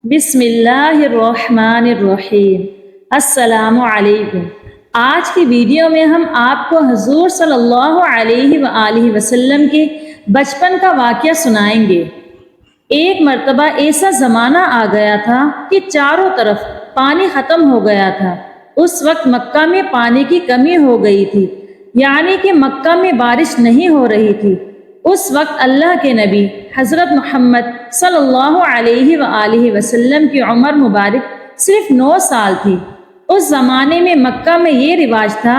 بسم اللہ الرحمن الرحیم۔ السلام علیکم۔ آج کی ویڈیو میں ہم آپ کو حضور صلی اللہ علیہ وآلہ وسلم کے بچپن کا واقعہ سنائیں گے۔ ایک مرتبہ ایسا زمانہ آ گیا تھا کہ چاروں طرف پانی ختم ہو گیا تھا۔ اس وقت مکہ میں پانی کی کمی ہو گئی تھی، یعنی کہ مکہ میں بارش نہیں ہو رہی تھی۔ اس وقت اللہ کے نبی حضرت محمد صلی اللہ علیہ وآلہ وسلم کی عمر مبارک صرف 9 سال تھی۔ اس زمانے میں مکہ میں یہ رواج تھا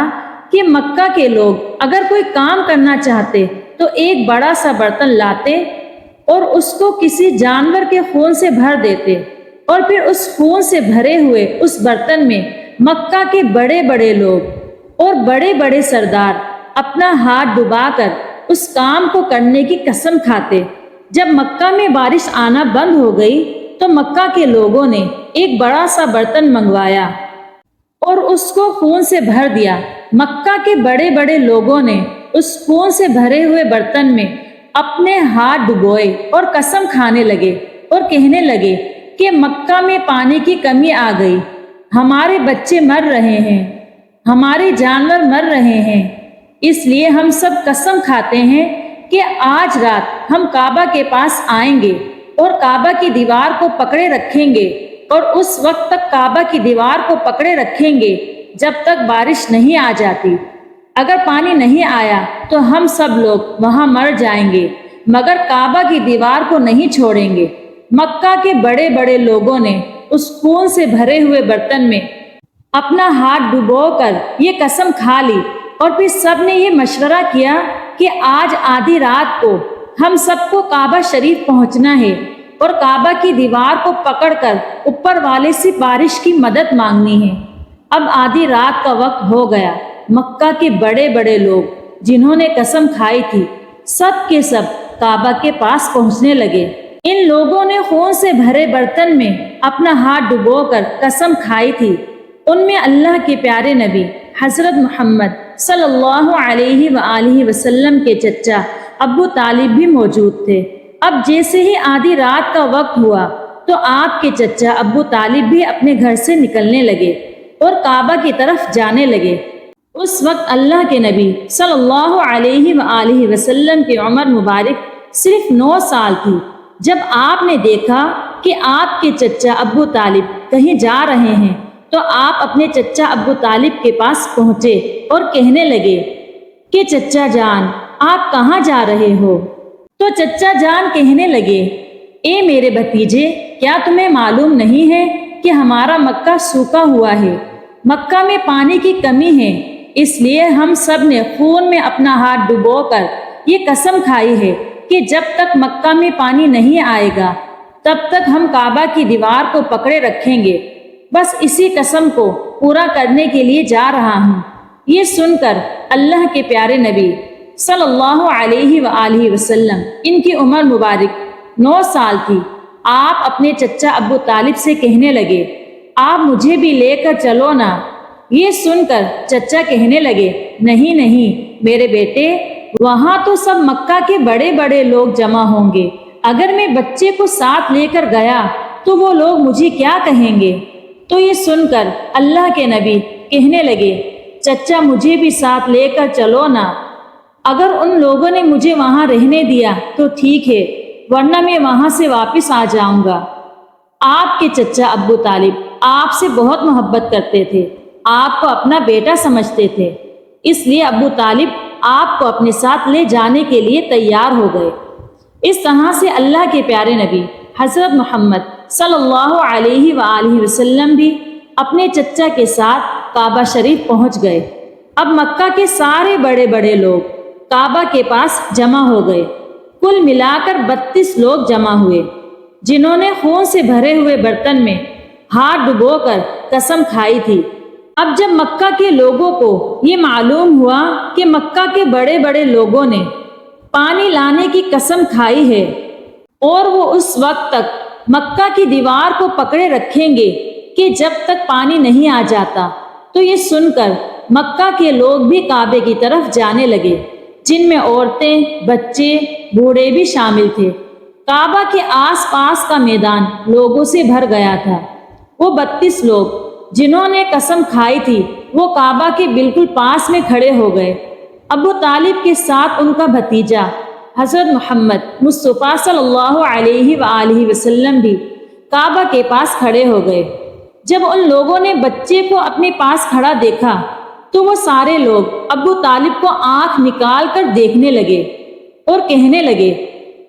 کہ مکہ کے لوگ اگر کوئی کام کرنا چاہتے تو ایک بڑا سا برتن لاتے اور اس کو کسی جانور کے خون سے بھر دیتے، اور پھر اس خون سے بھرے ہوئے اس برتن میں مکہ کے بڑے بڑے لوگ اور بڑے بڑے سردار اپنا ہاتھ ڈبا کر اس کام کو کرنے کی قسم کھاتے۔ جب مکہ میں بارش آنا بند ہو گئی تو مکہ کے لوگوں نے ایک بڑا سا برتن منگوایا اور اس کو خون سے بھر دیا۔ مکہ کے بڑے بڑے لوگوں نے اس خون سے بھرے ہوئے برتن میں اپنے ہاتھ ڈبوئے اور قسم کھانے لگے اور کہنے لگے کہ مکہ میں پانی کی کمی آ گئی، ہمارے بچے مر رہے ہیں، ہمارے جانور مر رہے ہیں، اس لیے ہم سب قسم کھاتے ہیں کہ آج رات ہم کعبہ کے پاس آئیں گے اور کعبہ کی دیوار کو پکڑے رکھیں گے، اور اس وقت تک کعبہ کی دیوار کو پکڑے رکھیں گے جب تک بارش نہیں آ جاتی۔ اگر پانی نہیں آیا تو ہم سب لوگ وہاں مر جائیں گے، مگر کعبہ کی دیوار کو نہیں چھوڑیں گے۔ مکہ کے بڑے بڑے لوگوں نے اس خون سے بھرے ہوئے برتن میں اپنا ہاتھ ڈبو کر یہ قسم کھا لی، اور پھر سب نے یہ مشورہ کیا کہ آج آدھی رات کو ہم سب کو کعبہ شریف پہنچنا ہے اور کعبہ کی دیوار کو پکڑ کر اوپر والے سے بارش کی مدد مانگنی ہے۔ اب آدھی رات کا وقت ہو گیا۔ مکہ کے بڑے بڑے لوگ جنہوں نے قسم کھائی تھی سب کے سب کعبہ کے پاس پہنچنے لگے۔ ان لوگوں نے خون سے بھرے برتن میں اپنا ہاتھ ڈبو کر قسم کھائی تھی۔ ان میں اللہ کے پیارے نبی حضرت محمد صلی اللہ علیہ وآلہ وسلم کے چچا ابو طالب بھی موجود تھے۔ اب جیسے ہی آدھی رات کا وقت ہوا تو آپ کے چچا ابو طالب بھی اپنے گھر سے نکلنے لگے اور کعبہ کی طرف جانے لگے۔ اس وقت اللہ کے نبی صلی اللہ علیہ وآلہ وسلم کی عمر مبارک صرف 9 سال تھی۔ جب آپ نے دیکھا کہ آپ کے چچا ابو طالب کہیں جا رہے ہیں تو آپ اپنے چچا ابو طالب کے پاس پہنچے اور کہنے لگے کہ چچا جان آپ کہاں جا رہے ہو؟ تو چچا جان کہنے لگے، اے میرے بھتیجے، کیا تمہیں معلوم نہیں ہے کہ ہمارا مکہ سوکھا ہوا ہے، مکہ میں پانی کی کمی ہے، اس لیے ہم سب نے خون میں اپنا ہاتھ ڈبو کر یہ قسم کھائی ہے کہ جب تک مکہ میں پانی نہیں آئے گا تب تک ہم کعبہ کی دیوار کو پکڑے رکھیں گے۔ بس اسی قسم کو پورا کرنے کے لیے جا رہا ہوں۔ یہ سن کر اللہ کے پیارے نبی صلی اللہ علیہ وآلہ وسلم، ان کی عمر مبارک 9 سال تھی، آپ اپنے چچا ابو طالب سے کہنے لگے، آپ مجھے بھی لے کر چلو نا۔ یہ سن کر چچا کہنے لگے، نہیں نہیں میرے بیٹے، وہاں تو سب مکہ کے بڑے بڑے لوگ جمع ہوں گے، اگر میں بچے کو ساتھ لے کر گیا تو وہ لوگ مجھے کیا کہیں گے؟ تو یہ سن کر اللہ کے نبی کہنے لگے، چچا مجھے بھی ساتھ لے کر چلو نا، اگر ان لوگوں نے مجھے وہاں رہنے دیا تو ٹھیک ہے، ورنہ میں وہاں سے واپس آ جاؤں گا۔ آپ کے چچا ابو طالب آپ سے بہت محبت کرتے تھے، آپ کو اپنا بیٹا سمجھتے تھے، اس لیے ابو طالب آپ کو اپنے ساتھ لے جانے کے لیے تیار ہو گئے۔ اس طرح سے اللہ کے پیارے نبی حضرت محمد صلی اللہ علیہ وآلہ وسلم بھی اپنے چچا کے ساتھ کعبہ شریف پہنچ گئے۔ اب مکہ کے سارے بڑے بڑے لوگ کعبہ کے پاس جمع ہو گئے۔ کل ملا کر 32 لوگ جمع ہوئے جنہوں نے خون سے بھرے ہوئے برتن میں ہاتھ ڈبو کر قسم کھائی تھی۔ اب جب مکہ کے لوگوں کو یہ معلوم ہوا کہ مکہ کے بڑے بڑے لوگوں نے پانی لانے کی قسم کھائی ہے اور وہ اس وقت تک مکہ کی دیوار کو پکڑے رکھیں گے کہ جب تک پانی نہیں آ جاتا، تو یہ سن کر مکہ کے لوگ بھی کعبے کی طرف جانے لگے، جن میں عورتیں، بچے، بوڑھے بھی شامل تھے۔ کعبہ کے آس پاس کا میدان لوگوں سے بھر گیا تھا۔ وہ 32 لوگ جنہوں نے قسم کھائی تھی وہ کعبہ کے بالکل پاس میں کھڑے ہو گئے۔ ابو طالب کے ساتھ ان کا بھتیجا حضرت محمد مصطفیٰ صلی اللہ علیہ وآلہ وسلم بھی کعبہ کے پاس کھڑے ہو گئے۔ جب ان لوگوں نے بچے کو اپنے پاس کھڑا دیکھا تو وہ سارے لوگ ابو طالب کو آنکھ نکال کر دیکھنے لگے اور کہنے لگے،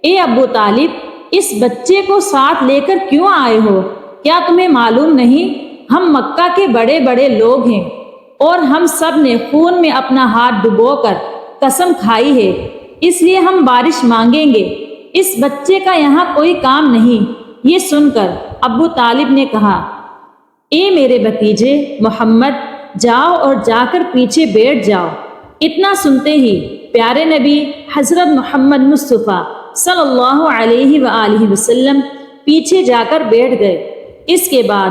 اے ابو طالب، اس بچے کو ساتھ لے کر کیوں آئے ہو؟ کیا تمہیں معلوم نہیں ہم مکہ کے بڑے بڑے لوگ ہیں اور ہم سب نے خون میں اپنا ہاتھ ڈبو کر قسم کھائی ہے، اس لیے ہم بارش مانگیں گے، اس بچے کا یہاں کوئی کام نہیں۔ یہ سن کر ابو طالب نے کہا، اے میرے بھتیجے محمد، جاؤ اور جا کر پیچھے بیٹھ جاؤ۔ اتنا سنتے ہی پیارے نبی حضرت محمد مصطفیٰ صلی اللہ علیہ وآلہ وسلم پیچھے جا کر بیٹھ گئے۔ اس کے بعد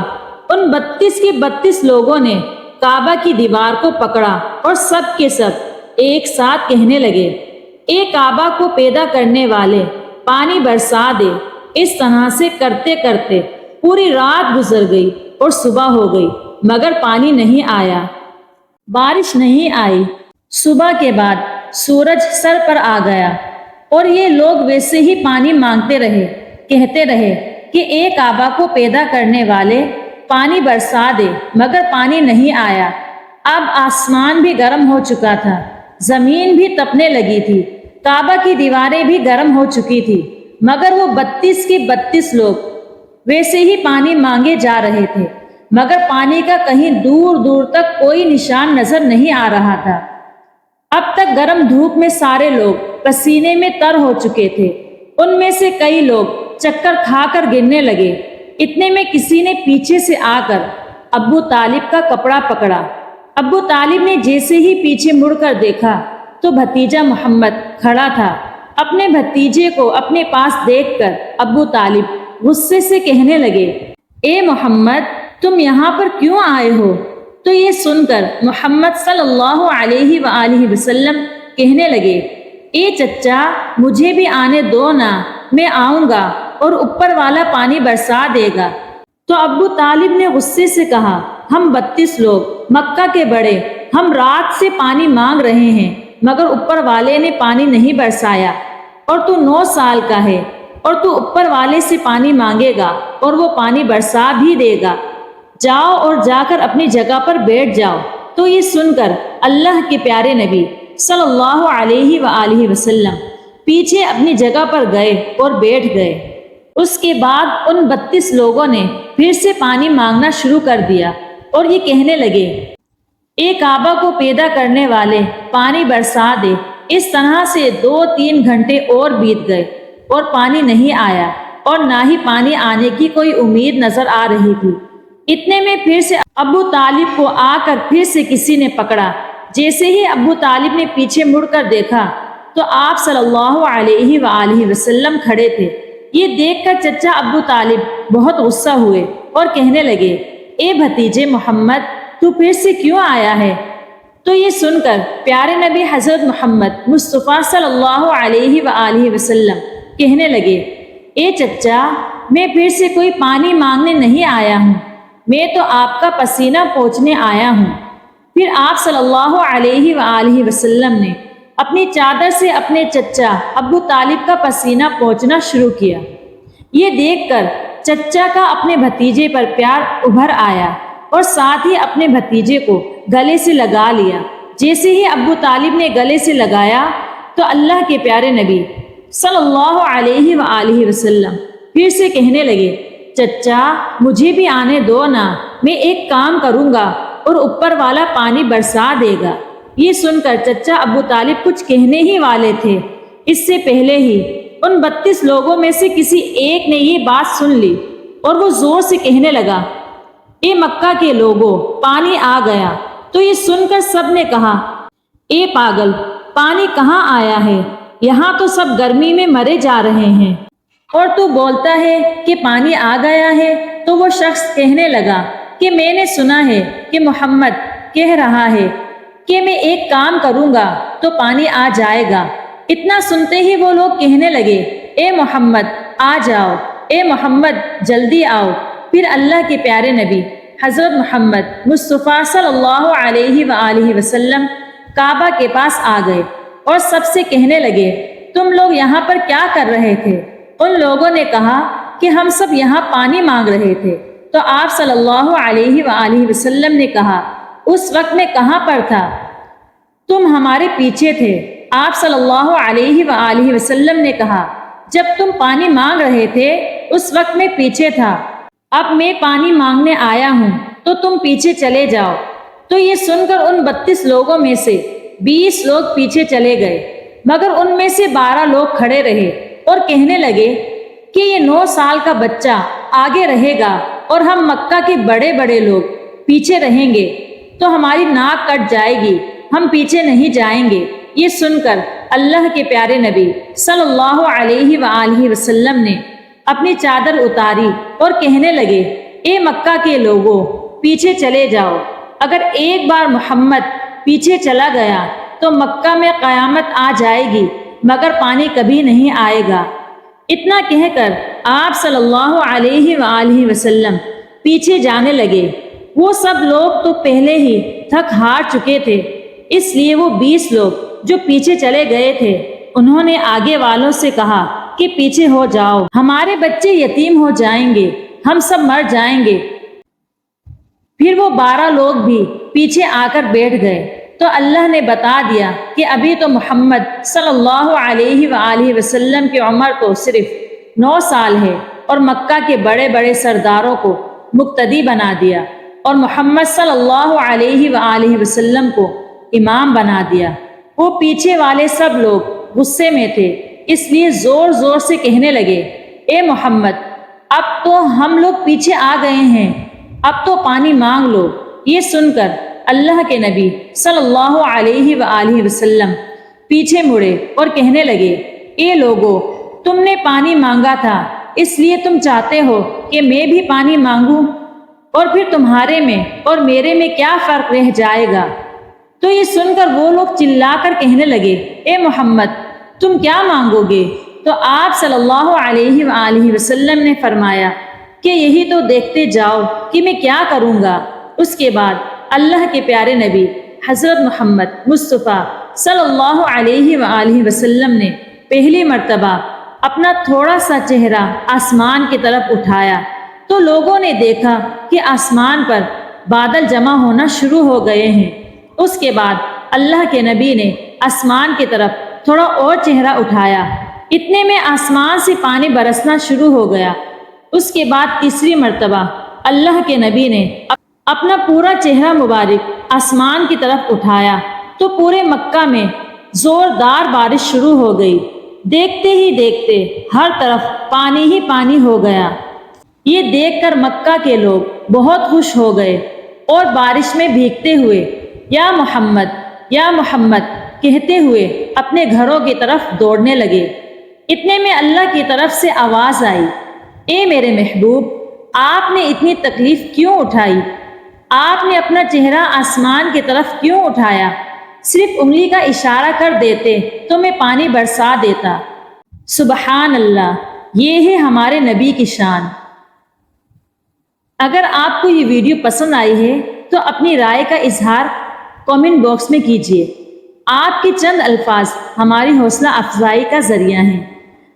ان 32 کے 32 لوگوں نے کعبہ کی دیوار کو پکڑا اور سب کے سب ایک ساتھ کہنے لگے، اے کعبہ کو پیدا کرنے والے، پانی برسا دے۔ اس طرح سے کرتے کرتے پوری رات گزر گئی اور صبح ہو گئی مگر پانی نہیں آیا، بارش نہیں آئی۔ صبح کے بعد سورج سر پر آ گیا اور یہ لوگ ویسے ہی پانی مانگتے رہے، کہتے رہے کہ اے کعبہ کو پیدا کرنے والے، پانی برسا دے، مگر پانی نہیں آیا۔ اب آسمان بھی گرم ہو چکا تھا، زمین بھی تپنے لگی تھی، کعبہ کی دیواریں بھی گرم ہو چکی تھی، مگر وہ 32 کے 32 لوگ ویسے ہی پانی مانگے جا رہے تھے، مگر پانی کا کہیں دور دور تک کوئی نشان نظر نہیں آ رہا تھا۔ اب تک گرم دھوپ میں سارے لوگ پسینے میں تر ہو چکے تھے، ان میں سے کئی لوگ چکر کھا کر گرنے لگے۔ اتنے میں کسی نے پیچھے سے آ کر ابو طالب کا کپڑا پکڑا۔ ابو طالب نے جیسے ہی پیچھے مڑ کر دیکھا تو بھتیجا محمد کھڑا تھا۔ اپنے بھتیجے کو اپنے پاس دیکھ کر ابو طالب غصے سے کہنے لگے، اے محمد، تم یہاں پر کیوں آئے ہو؟ تو یہ سن کر محمد صلی اللہ علیہ وآلہ وسلم کہنے لگے، اے چچا، مجھے بھی آنے دو نا، میں آؤں گا اور اوپر والا پانی برسا دے گا۔ تو ابو طالب نے غصے سے کہا، ہم 32 لوگ مکہ کے بڑے، ہم رات سے پانی مانگ رہے ہیں مگر اوپر والے نے پانی نہیں برسایا، اور تو 9 سال کا ہے اور تو اوپر والے سے پانی مانگے گا اور وہ پانی برسا بھی دے گا، جاؤ اور جا کر اپنی جگہ پر بیٹھ جاؤ۔ تو یہ سن کر اللہ کے پیارے نبی صلی اللہ علیہ وآلہ وسلم پیچھے اپنی جگہ پر گئے اور بیٹھ گئے۔ اس کے بعد ان 32 لوگوں نے پھر سے پانی مانگنا شروع کر دیا اور یہ کہنے لگے، اے کعبہ کو پیدا کرنے والے، پانی برسا دے۔ اس طرح سے 2-3 گھنٹے اور بیت گئے اور پانی نہیں آیا اور نہ ہی پانی آنے کی کوئی امید نظر آ رہی تھی۔ اتنے میں پھر سے ابو طالب کو آ کر پھر سے کسی نے پکڑا۔ جیسے ہی ابو طالب نے پیچھے مڑ کر دیکھا تو آپ صلی اللہ علیہ وآلہ وسلم کھڑے تھے۔ یہ دیکھ کر چچا ابو طالب بہت غصہ ہوئے اور کہنے لگے، اے بھتیجے محمد، تو پھر سے کیوں آیا ہے؟ تو یہ سن کر پیارے نبی حضرت محمد مصطفیٰ صلی اللہ علیہ وآلہ وسلم کہنے لگے، اے چچا، میں پھر سے کوئی پانی مانگنے نہیں آیا ہوں، میں تو آپ کا پسینہ پوچھنے آیا ہوں۔ پھر آپ صلی اللہ علیہ وآلہ وسلم نے اپنی چادر سے اپنے چچا ابو طالب کا پسینہ پوچھنا شروع کیا۔ یہ دیکھ کر چچا کا اپنے بھتیجے پر پیار ابھر آیا اور ساتھ ہی اپنے بھتیجے کو گلے سے لگا لیا۔ جیسے ہی ابو طالب نے گلے سے لگایا تو اللہ کے پیارے نبی صلی اللہ علیہ وآلہ وسلم پھر سے کہنے لگے، چچا، مجھے بھی آنے دو نا، میں ایک کام کروں گا اور اوپر والا پانی برسا دے گا۔ یہ سن کر چچا ابو طالب کچھ کہنے ہی والے تھے، اس سے پہلے ہی ان 32 لوگوں میں سے کسی ایک نے یہ بات سن لی اور وہ زور سے کہنے لگا، اے مکہ کے لوگوں، پانی آ گیا۔ تو یہ سن کر سب نے کہا، اے پاگل، پانی کہاں آیا ہے؟ یہاں تو سب گرمی میں مرے جا رہے ہیں اور تو بولتا ہے کہ پانی آ گیا ہے۔ تو وہ شخص کہنے لگا کہ میں نے سنا ہے کہ محمد کہہ رہا ہے کہ میں ایک کام کروں گا تو پانی آ جائے گا۔ اتنا سنتے ہی وہ لوگ کہنے لگے، اے محمد، آ جاؤ، اے محمد جلدی آؤ۔ پھر اللہ کے پیارے نبی حضرت محمد مصطفیٰ صلی اللہ علیہ وآلہ وسلم کعبہ کے پاس آ گئے اور سب سے کہنے لگے، تم لوگ یہاں پر کیا کر رہے تھے؟ ان لوگوں نے کہا کہ ہم سب یہاں پانی مانگ رہے تھے۔ تو آپ صلی اللہ علیہ وآلہ وسلم نے کہا، اس وقت میں کہاں پر تھا؟ تم ہمارے پیچھے تھے۔ آپ صلی اللہ علیہ وآلہ وسلم نے کہا، جب تم پانی مانگ رہے تھے اس وقت میں پیچھے تھا، اب میں پانی مانگنے آیا ہوں تو تم پیچھے چلے جاؤ۔ تو یہ سن کر ان 32 لوگوں میں سے 20 لوگ پیچھے چلے گئے، مگر ان میں سے 12 لوگ کھڑے رہے اور کہنے لگے کہ یہ 9 سال کا بچہ آگے رہے گا اور ہم مکہ کے بڑے بڑے لوگ پیچھے رہیں گے تو ہماری ناک کٹ جائے گی، ہم پیچھے نہیں جائیں گے۔ یہ سن کر اللہ کے پیارے نبی صلی اللہ علیہ وآلہ وسلم نے اپنی چادر اتاری اور کہنے لگے، اے مکہ کے لوگوں، پیچھے چلے جاؤ۔ اگر ایک بار محمد پیچھے چلا گیا تو مکہ میں قیامت آ جائے گی، مگر پانی کبھی نہیں آئے گا۔ اتنا کہہ کر آپ صلی اللہ علیہ وآلہ وسلم پیچھے جانے لگے۔ وہ سب لوگ تو پہلے ہی تھک ہار چکے تھے، اس لیے وہ 20 لوگ جو پیچھے چلے گئے تھے انہوں نے آگے والوں سے کہا کہ پیچھے ہو جاؤ، ہمارے بچے یتیم ہو جائیں گے، ہم سب مر جائیں گے۔ پھر وہ 12 لوگ بھی پیچھے آ کر بیٹھ گئے۔ تو اللہ نے بتا دیا کہ ابھی تو محمد صلی اللہ علیہ وآلہ وسلم کی عمر تو صرف 9 سال ہے، اور مکہ کے بڑے بڑے سرداروں کو مقتدی بنا دیا اور محمد صلی اللہ علیہ وآلہ وسلم کو امام بنا دیا۔ وہ پیچھے والے سب لوگ غصے میں تھے، اس لیے زور زور سے کہنے لگے، اے محمد، اب تو ہم لوگ پیچھے آ گئے ہیں، اب تو پانی مانگ لو۔ یہ سن کر اللہ کے نبی صلی اللہ علیہ وآلہ وسلم پیچھے مڑے اور کہنے لگے، اے لوگو، تم نے پانی مانگا تھا، اس لیے تم چاہتے ہو کہ میں بھی پانی مانگوں، اور پھر تمہارے میں اور میرے میں کیا فرق رہ جائے گا؟ تو یہ سن کر وہ لوگ چلا کر کہنے لگے، اے محمد، تم کیا مانگو گے؟ تو آپ صلی اللہ علیہ وآلہ وسلم نے فرمایا کہ یہی تو دیکھتے جاؤ کہ میں کیا کروں گا۔ اس کے بعد اللہ کے پیارے نبی حضرت محمد مصطفیٰ صلی اللہ علیہ وآلہ وسلم نے پہلی مرتبہ اپنا تھوڑا سا چہرہ آسمان کی طرف اٹھایا تو لوگوں نے دیکھا کہ آسمان پر بادل جمع ہونا شروع ہو گئے ہیں۔ اس کے بعد اللہ کے نبی نے آسمان کی طرف تھوڑا اور چہرہ اٹھایا، اتنے میں آسمان سے پانی برسنا شروع ہو گیا۔ اس کے بعد تیسری مرتبہ اللہ کے نبی نے اپنا پورا چہرہ مبارک آسمان کی طرف اٹھایا تو پورے مکہ میں زوردار بارش شروع ہو گئی۔ دیکھتے ہی دیکھتے ہر طرف پانی ہی پانی ہو گیا۔ یہ دیکھ کر مکہ کے لوگ بہت خوش ہو گئے اور بارش میں بھیگتے ہوئے یا محمد کہتے ہوئے اپنے گھروں کی طرف دوڑنے لگے۔ اتنے میں اللہ کی طرف سے آواز آئی، اے میرے محبوب، آپ نے اتنی تکلیف کیوں اٹھائی؟ آپ نے اپنا چہرہ آسمان کی طرف کیوں اٹھایا؟ صرف انگلی کا اشارہ کر دیتے تو میں پانی برسا دیتا۔ سبحان اللہ، یہ ہے ہمارے نبی کی شان۔ اگر آپ کو یہ ویڈیو پسند آئی ہے تو اپنی رائے کا اظہار کامنٹ باکس میں کیجیے۔ آپ کے چند الفاظ ہماری حوصلہ افزائی کا ذریعہ ہیں۔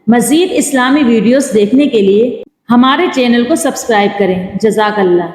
مزید اسلامی ویڈیوز دیکھنے کے لیے ہمارے چینل کو سبسکرائب کریں۔ جزاک اللہ۔